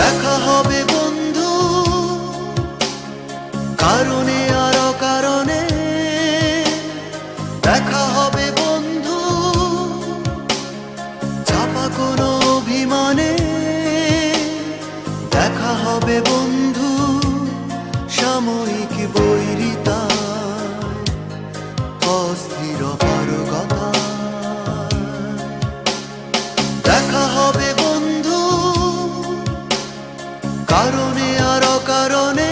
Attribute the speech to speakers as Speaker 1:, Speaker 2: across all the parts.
Speaker 1: দেখা হবে বন্ধু কারণে আর অকারণে, দেখা হবে বন্ধু চাপা কোনো অভিমানে, দেখা হবে বন্ধু সাময়িক বৈরিতায়, অস্থির পারগতা। দেখা হবে বন্ধু কারণে আর অকারণে,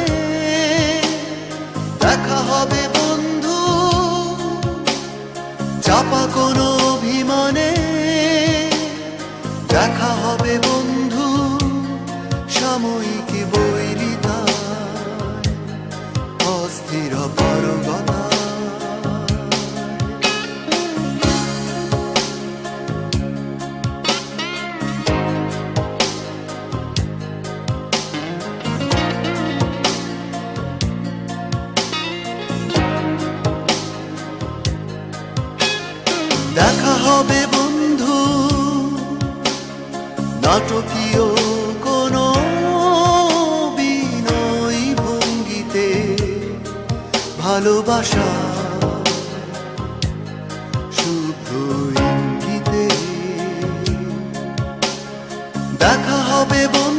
Speaker 1: দেখা হবে বন্ধু চাপা কোনো অভিমানে, দেখা হবে বন্ধু সাময়িক বৈরিতায়, অস্থির পারগতা। দেখা হবে বন্ধু নাটকীয় কোনো বিনয়ী ভঙ্গিতে, ভালোবাসা শুভ্র ইঙ্গিতে। দেখা হবে বন্ধু